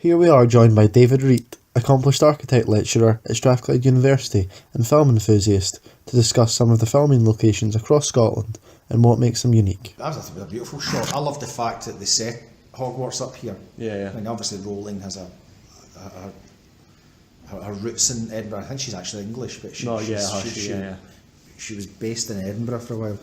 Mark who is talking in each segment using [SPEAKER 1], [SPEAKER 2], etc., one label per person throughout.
[SPEAKER 1] Here we are joined by David Reat, accomplished architect lecturer at Strathclyde University and film enthusiast, to discuss some of the filming locations across Scotland and what makes them unique.
[SPEAKER 2] That was a beautiful shot. I love the fact that they set Hogwarts up here.
[SPEAKER 3] Yeah.
[SPEAKER 2] I mean, obviously Rowling has her roots in Edinburgh. I think she's actually English, but she was based in Edinburgh for a while.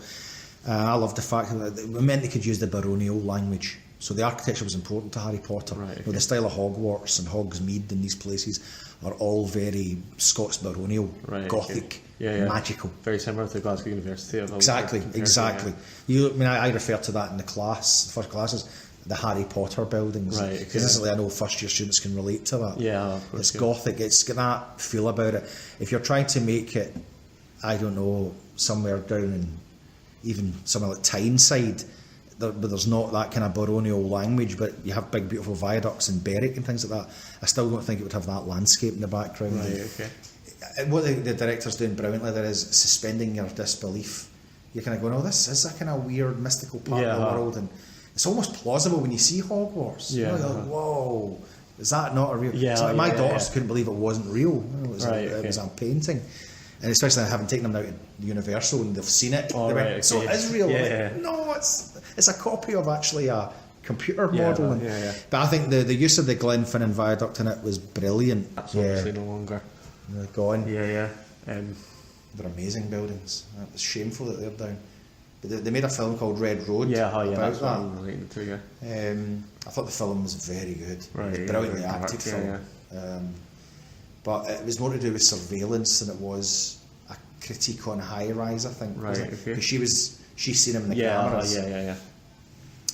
[SPEAKER 2] I love the fact that it meant they could use the baronial language. So the architecture was important to Harry Potter.
[SPEAKER 3] Right, okay.
[SPEAKER 2] The style of Hogwarts and Hogsmeade and these places are all very Scots baronial, Gothic, magical.
[SPEAKER 3] Very similar to Glasgow University.
[SPEAKER 2] Exactly. I refer to that in the first classes, the Harry Potter buildings.
[SPEAKER 3] Right, okay.
[SPEAKER 2] Because I know first year students can relate to that.
[SPEAKER 3] Yeah, of course.
[SPEAKER 2] It's Gothic, it's got that feel about it. If you're trying to make it, I don't know, somewhere down in even somewhere like Tyneside, but there's not that kind of baronial language, but you have big beautiful viaducts and Berwick and things like that, I still don't think it would have that landscape in the background.
[SPEAKER 3] Right, okay.
[SPEAKER 2] What the director's doing brilliantly there is suspending your disbelief. You're kind of going, oh, this is a kind of weird mystical part of the world, and it's almost plausible when you see Hogwarts.
[SPEAKER 3] Yeah,
[SPEAKER 2] you're like, whoa, is that not a real... my daughters couldn't believe it wasn't real. It was a painting. And especially having taken them out to Universal and they've seen it.
[SPEAKER 3] Oh,
[SPEAKER 2] they went,
[SPEAKER 3] okay.
[SPEAKER 2] so it is real. No, it's a copy of actually a computer model. But I think the use of the Glenfinnan viaduct in it was brilliant.
[SPEAKER 3] That's obviously no longer.
[SPEAKER 2] They're gone.
[SPEAKER 3] They're
[SPEAKER 2] amazing buildings. It's shameful that they're down. But they made a film called Red Road
[SPEAKER 3] about
[SPEAKER 2] that's
[SPEAKER 3] what I'm relating to,
[SPEAKER 2] I thought the film was very good.
[SPEAKER 3] Right,
[SPEAKER 2] Brilliantly acted film. But it was more to do with surveillance than it was a critique on high rise, I think.
[SPEAKER 3] Right, okay.
[SPEAKER 2] Because she's seen him in the cameras.
[SPEAKER 3] I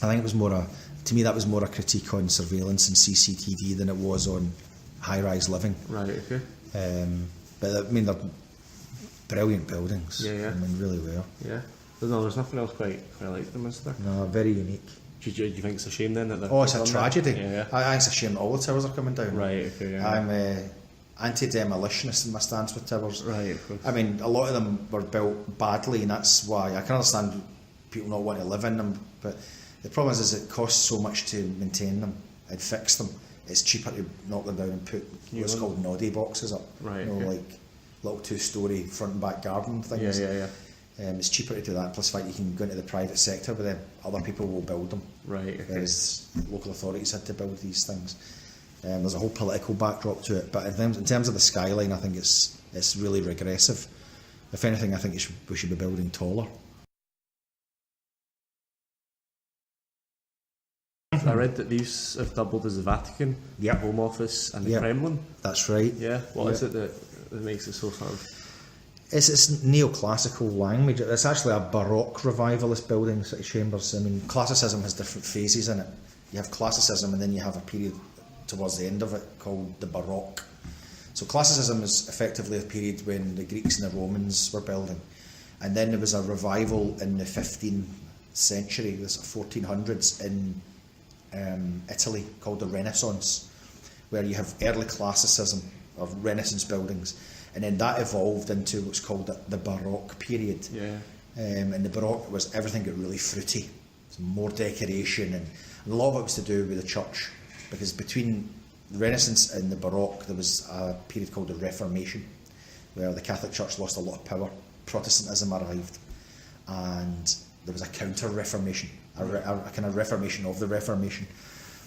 [SPEAKER 2] think it was more to me that was more a critique on surveillance and CCTV than it was on high rise living.
[SPEAKER 3] Right, okay.
[SPEAKER 2] But I mean, they're brilliant buildings. I mean, really well.
[SPEAKER 3] Yeah. No, there's nothing else quite like them, is there?
[SPEAKER 2] No, very unique.
[SPEAKER 3] Do you think it's a shame then that they're...
[SPEAKER 2] Oh, it's a tragedy.
[SPEAKER 3] Yeah.
[SPEAKER 2] I think it's a shame that all the towers are coming down.
[SPEAKER 3] Right, okay.
[SPEAKER 2] I'm anti-demolitionist in my stance with towers.
[SPEAKER 3] Right, of course.
[SPEAKER 2] I mean, a lot of them were built badly, and that's why I can understand people not want to live in them. But the problem is it costs so much to maintain them and fix them. It's cheaper to knock them down and put what's called noddy boxes up.
[SPEAKER 3] Right,
[SPEAKER 2] like little 2-storey front and back garden things. It's cheaper to do that. Plus, the fact you can go into the private sector, but then other people will build them.
[SPEAKER 3] Right. Okay.
[SPEAKER 2] Whereas local authorities had to build these things. There's a whole political backdrop to it, but in terms of the skyline, I think it's really regressive. If anything, I think we should be building taller.
[SPEAKER 3] I read that these have doubled as the Vatican, the Home Office, and the Kremlin.
[SPEAKER 2] That's right.
[SPEAKER 3] Yeah. What is it that makes it so sort of...
[SPEAKER 2] It's neoclassical language. It's actually a Baroque revivalist building, City Chambers. I mean, classicism has different phases in it. You have classicism, and then you have a period towards the end of it called the Baroque. So classicism is effectively a period when the Greeks and the Romans were building, and then there was a revival in the 15th century, the 1400s in Italy, called the Renaissance, where you have early classicism of Renaissance buildings, and then that evolved into what's called the Baroque period. And the Baroque was everything got really fruity, more decoration, and a lot of it was to do with the church. Because between the Renaissance and the Baroque, there was a period called the Reformation, where the Catholic Church lost a lot of power. Protestantism arrived, and there was a counter-Reformation, a kind of reformation of the Reformation,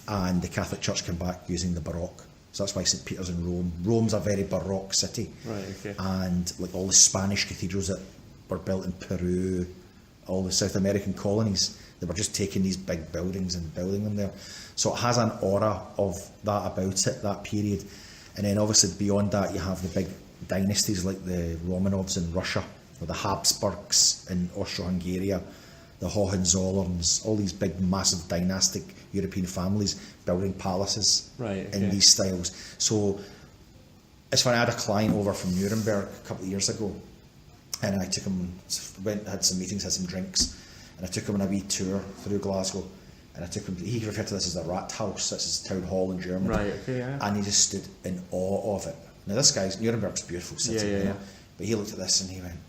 [SPEAKER 2] and the Catholic Church came back using the Baroque. So that's why St. Peter's in Rome. Rome's a very Baroque city.
[SPEAKER 3] Right, okay.
[SPEAKER 2] And like all the Spanish cathedrals that were built in Peru, all the South American colonies, they were just taking these big buildings and building them there. So it has an aura of that about it, that period. And then obviously beyond that, you have the big dynasties like the Romanovs in Russia, or the Habsburgs in Austro-Hungary, the Hohenzollerns, all these big, massive, dynastic European families building palaces in these styles. So it's when I had a client over from Nuremberg a couple of years ago, and I took him, had some meetings, had some drinks, and I took him on a wee tour through Glasgow, and I took him, he referred to this as the Rat House, this is town hall in Germany, and he just stood in awe of it. Now this guy's, Nuremberg's a beautiful city, but he looked at this and he went,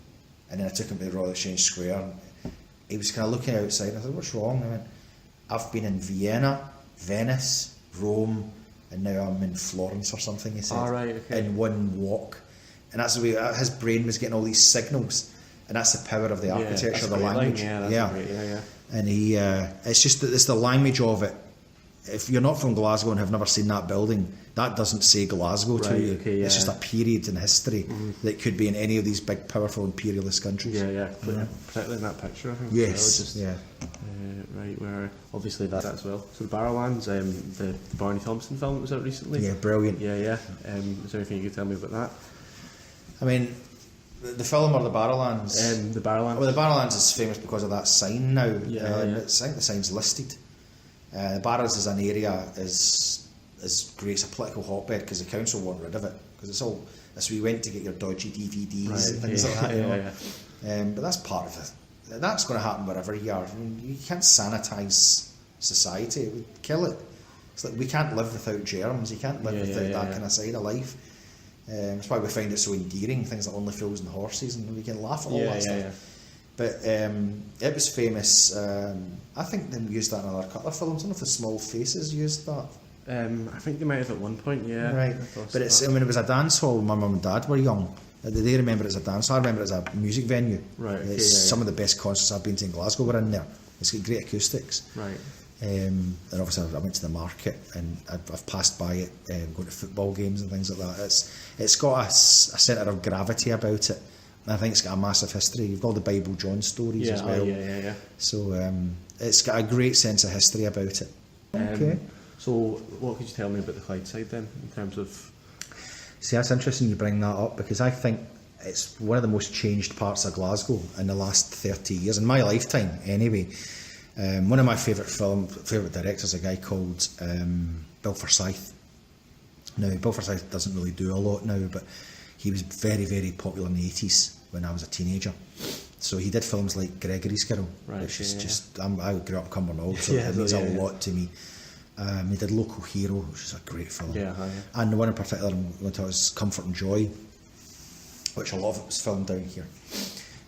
[SPEAKER 2] and then I took him to the Royal Exchange Square, and he was kind of looking outside, and I said, what's wrong? And I went, I've been in Vienna, Venice, Rome, and now I'm in Florence or something, he said.
[SPEAKER 3] All right, okay.
[SPEAKER 2] In one walk. And that's the way his brain was getting all these signals, and that's the power of the architecture, the language. And it's just that it's the language of it. If you're not from Glasgow and have never seen that building, that doesn't say Glasgow to you.
[SPEAKER 3] Okay,
[SPEAKER 2] it's just a period in history that could be in any of these big, powerful imperialist countries.
[SPEAKER 3] Particularly in that picture, I think.
[SPEAKER 2] Yes,
[SPEAKER 3] right, where obviously that as well. So the Barrowlands, the Barney Thompson film that was out recently.
[SPEAKER 2] Yeah, brilliant.
[SPEAKER 3] Is there anything you could tell me about that?
[SPEAKER 2] I mean, the film or the Barrowlands?
[SPEAKER 3] The Barrowlands.
[SPEAKER 2] Well, the Barrowlands is famous because of that sign now.
[SPEAKER 3] I
[SPEAKER 2] think the sign's listed. The Barrows as an area is great. It's a political hotbed because the council want rid of it, because it's all we went to get your dodgy DVDs and things like that. But that's part of it. That's going to happen wherever you are. I mean, you can't sanitise society; it would kill it. It's like we can't live without germs. You can't live without that kind of side of life. That's why we find it so endearing. Things like Only Fools and Horses, and we can laugh at all that stuff. But it was famous. I think they used that in another couple of films. I don't know if the Small Faces used that.
[SPEAKER 3] I think they might have at one point,
[SPEAKER 2] Right. But it was a dance hall when my mum and dad were young. They remember it as a dance hall. I remember it as a music venue.
[SPEAKER 3] Right. Okay,
[SPEAKER 2] Some of the best concerts I've been to in Glasgow were in there. It's got great acoustics.
[SPEAKER 3] Right.
[SPEAKER 2] And obviously I went to the market, and I've passed by it, going to football games and things like that. It's got a centre of gravity about it. I think it's got a massive history. You've got all the Bible John stories as well. So it's got a great sense of history about it. Okay.
[SPEAKER 3] So what could you tell me about the Clydeside then, in terms of...
[SPEAKER 2] See, that's interesting you bring that up, because I think it's one of the most changed parts of Glasgow in the last 30 years, in my lifetime anyway. One of my favourite directors, a guy called Bill Forsyth. Now, Bill Forsyth doesn't really do a lot now, but he was very, very popular in the 80s when I was a teenager. So he did films like Gregory's Girl, which is just... I grew up in Cumbernauld, so it means a lot to me. He did Local Hero, which is a great film. And the one in particular I'm going to talk is Comfort and Joy, which a lot of it was filmed down here.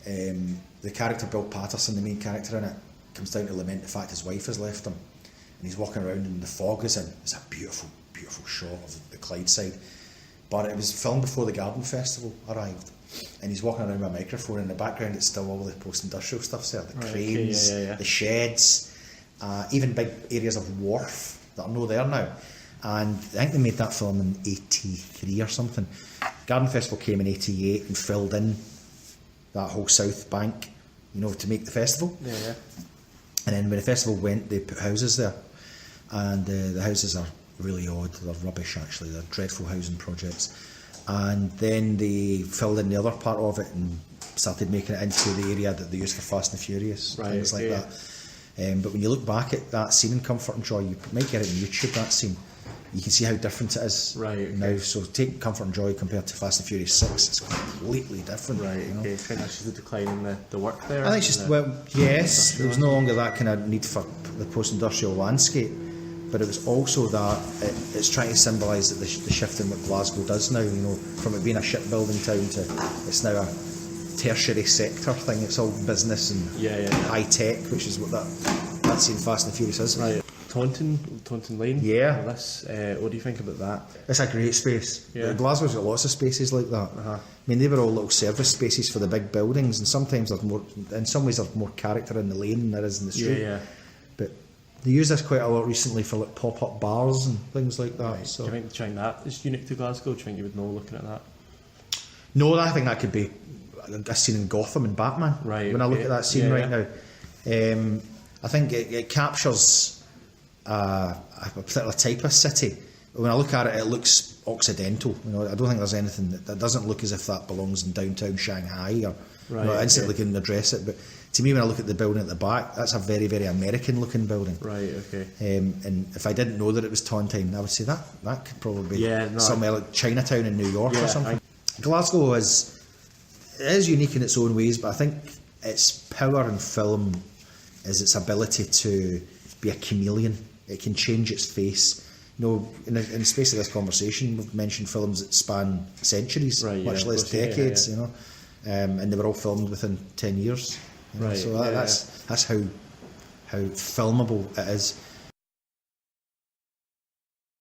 [SPEAKER 2] The character Bill Patterson, the main character in it, comes down to lament the fact his wife has left him, and he's walking around and the fog is in. It's a beautiful, beautiful shot of the Clydeside. But it was filmed before the Garden Festival arrived, and he's walking around with a microphone. In the background it's still all the post-industrial stuff there, the cranes, the sheds, even big areas of wharf that are no there now. And I think they made that film in 83 or something. Garden Festival came in 88 and filled in that whole south bank, to make the festival. And then when the festival went, they put houses there, and the houses are really odd. They're rubbish, actually. They're dreadful housing projects. And then they filled in the other part of it and started making it into the area that they used for Fast and Furious, things like that. But when you look back at that scene in Comfort and Joy, you might get it on YouTube, that scene. You can see how different it is now. So take Comfort and Joy compared to Fast and Furious 6, it's completely different.
[SPEAKER 3] I think that's just the decline in the work there.
[SPEAKER 2] I think it's just, yes, there was no longer that kind of need for the post-industrial landscape, but it was also that it's trying to symbolise that the shift in what Glasgow does now, from it being a shipbuilding town to it's now a tertiary sector thing. It's all business and high tech, which is what that scene Fast and Furious is.
[SPEAKER 3] Taunton Lane. What do you think about that?
[SPEAKER 2] It's a great space. Glasgow's got lots of spaces like that. I mean, they were all little service spaces for the big buildings, and sometimes there's more. In some ways, there's more character in the lane than there is in the street. But they use this quite a lot recently for like pop-up bars and things like that. So.
[SPEAKER 3] Do you think that is unique to Glasgow? Do you think you would know looking at that?
[SPEAKER 2] No, I think that could be a scene in Gotham and Batman. When I look at that scene now, I think it captures a particular type of city. When I look at it, it looks occidental. I don't think there's anything that doesn't look as if that belongs in downtown Shanghai, or I instantly can address it. But to me, when I look at the building at the back, that's a very, very American-looking building. And if I didn't know that it was Taunton, I would say that could probably be somewhere like Chinatown in New York or something. Glasgow is unique in its own ways, but I think its power in film is its ability to be a chameleon. It can change its face. In the space of this conversation, we've mentioned films that span centuries, much less decades. And they were all filmed within 10 years. So that's how filmable it is.